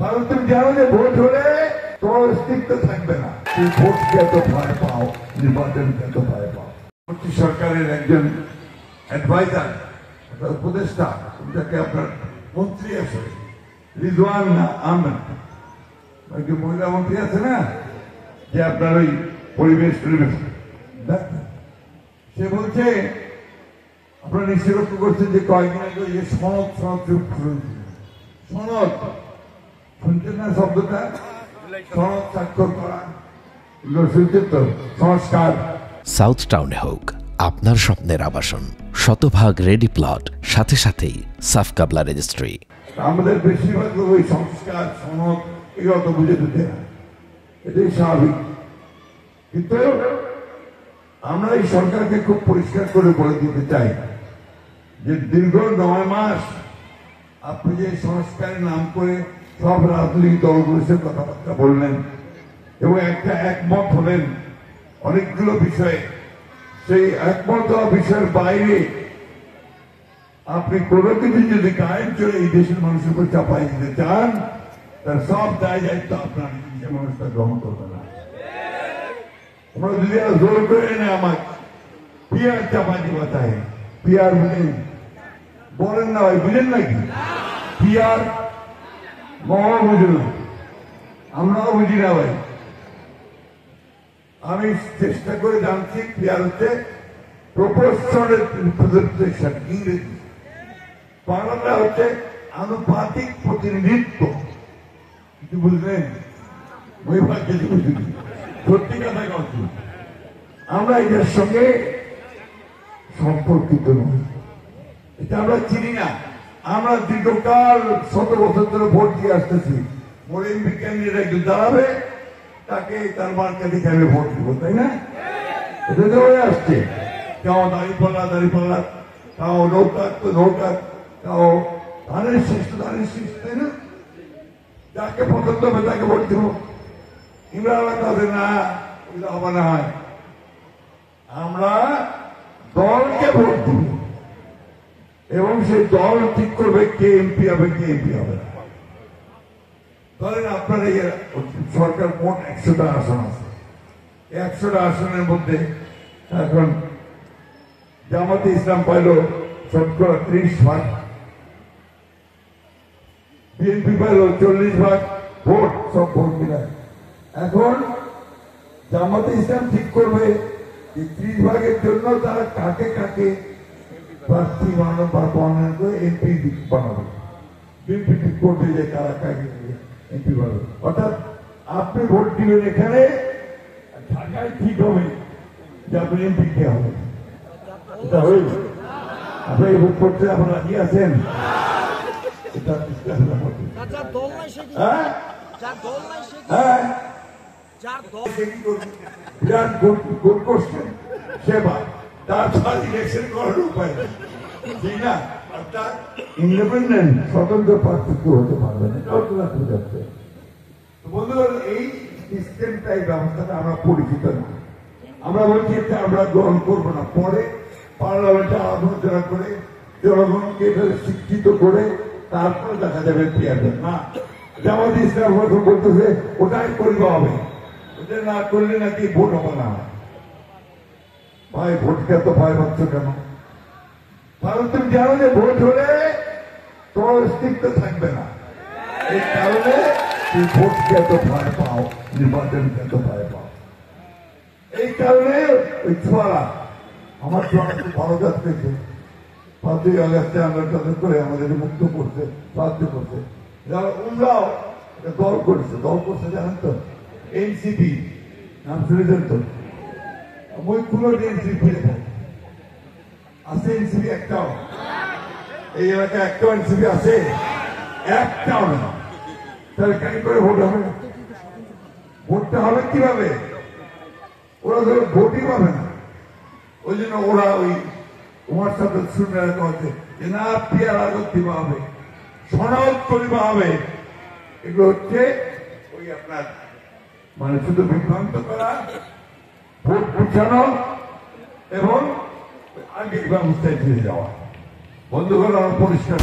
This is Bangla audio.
কারণ তুমি জানো যে ভোট হলে তোমার অস্তিত্ব থাকবে না। তুমি ভোটকে এত ভয় পাও, নির্বাচনকে এত ভয় পাও। সরকারের একজন অ্যাডভাইজার, উপদেষ্টা, যাকে আপনার মন্ত্রী আছে রিজওয়ান আহমেদ, মহিলা মন্ত্রী আছে না, যে আপনার ওই পরিবেশ সে বলছে, আপনারা নিশ্চয় লক্ষ্য করছেন যে কয়েকদিন আগে যে সনদ শুনছেন না শব্দটা, সনদ স্বাক্ষর করা, শুনছেন তো, সংস্কার। সাউথ টাউনে হোক আপনার স্বপ্নের আবাসন, শতভাগ রেডি প্লট, সাথে সাথেই সাফ কাবলা রেজিস্ট্রি। আমাদের বেশিরভাগ ওই সংস্কার সনদ এগুলো তো বুঝে দিতে না, এটাই স্বাভাবিক। কিন্তু আমরা এই সরকারকে খুব পরিষ্কার করে বলে দিতে চাই যে দীর্ঘ 9 মাস আপনি যে সংস্কারের নাম করে সব রাজনৈতিক দলগুলোর সাথে কথাবার্তা বললেন এবং একটা একমত হলেন অনেকগুলো বিষয়ে, সেই একমত হওয়া বিষয়ের বাইরে আপনি কোনো কিছু যদি কায়েম চলে এই দেশের মানুষের উপর চাপাই দিতে চান, তার সব দায় দায়িত্ব আপনার মানুষটা গ্রহণ করবে না। আমরা যদি জোর করে এনে আমার পিয়ার চাপা দিবা চাই, পিয়ার বলেন না ভাই, বুঝেন নাকি? পিয়ার মহা বুঝল, আমরাও বুঝি না ভাই। আমি চেষ্টা করে জানছি পিয়ার হচ্ছে প্রপোর্শনাল রিপ্রেজেন্টেশন, ইংরেজি। বাংলাটা হচ্ছে আনুপাতিক প্রতিনিধিত্ব। কিছু বুঝলেন? কিছু বুঝলি, সত্যি কথা বলছি। আমরা এটার সঙ্গে সম্পর্কিত নই, এটা আমরা চিনি না। আমরা দীর্ঘকাল 100 বছর ধরে ভোট দিয়ে আসতেছি। মোর এমপি ক্যান্ডিডেট একজন দাঁড়াবে, তাকে তার মার্কা দেখে আমি ভোট দিব, তাই না? এটা তো হয়ে আসছে। কেউ দাঁড়িপাল্লা, কাউ নৌকার, কাউ ধানের শীষ, তাই না? যাকে পছন্দ হবে তাকে ভোট দিব। ইমরান কাদের না, হবে না হয়। আমরা দলকে ভোট দিব এবং সেই দল ঠিক করবে কে এমপি হবে, কে এমপি হবে না। ধরেন আপনার এই সরকার মোট 100টা আসন আছে। 100টা আসনের মধ্যে এখন জামাতে ইসলাম পাইল শতকরা 30%, বিএনপি পাইল 40% ভোট, সব ভোট মিলায়। এখন জামাতে ইসলাম ঠিক করবে যে 30%-এর জন্য তারা কাকে কাকে প্রার্থী বানানো বা মনোনয়ন করে এমপি বানাবে। বিএনপি ঠিক করবে যে কারা কাকে এমপি বানাবে। অর্থাৎ আপনি ভোট দিবেন এখানে, ঢাকায় ঠিক হবে যে আপনি এমপি কে হবে। এটা হইল আপনি ভোট করতে আপনারা রাজি আছেন? বিরাট গোল করছেন সেবা, তার ইলেকশন করার উপায় নেই, ঠিক না? অর্থাৎ ইন্ডিপেন্ডেন্ট স্বতন্ত্র প্রার্থী হতে পারবে না, এটাও তো বুঝাচ্ছে। বন্ধুগণ, এই সিস্টেমটাই, ব্যবস্থাটা আমরা পরিচিত না। আমরা বলছি যে আমরা গ্রহণ করবো না। পরে পার্লামেন্টে আলোচনা করে জনগণকে শিক্ষিত করে তারপরে দেখা যাবে পিয়ারদের না। জামাত ইসলাম বলতেছে ওটাই করতে হবে, ওটা না করলে নাকি ভোট হবে না। ভাই, ভোটকে এত ভয় পাচ্ছ কেন? কারণ তুমি জানো যে ভোট হলে তোমার অস্তিত্ব থাকবে না। এই কারণে তুমি ভোটকে এত ভয় পাও, নির্বাচনকে এত ভয় পাও। এই কারণে ওই ছোয়ারা, আমার ছোয়ারা খুব ভালো কাজ পেয়েছে। 5ই আগস্টে আমরা তাদের করে আমাদের মুক্ত করতে সাহায্য করতে, যারা উমরাও দল করছে জানেন তো, এনসিপি নাম শুনেছেন তো? কোন এনসিপি আছে? এনসিপি একটাও এই এলাকায় একটাও এনসিপি আছে? একটাও না। তাহলে কেন করে ভোট হবে? ভোটটা হবে কিভাবে? ওরা ধরো ভোটই পাবে না। ওই জন্য ওরা ওই তোমার সাথে শুনে রাখা হচ্ছে যে না, পিয়ারা দিবা হবে, সনদ করিবা হবে। এগুলো হচ্ছে ওই আপনার মানে শুধু বিভ্রান্ত করা, ভোট বুঝানো এবং আগের ব্যবস্থায় ফিরে যাওয়া। বন্ধুগণ, আমরা পরিষ্কার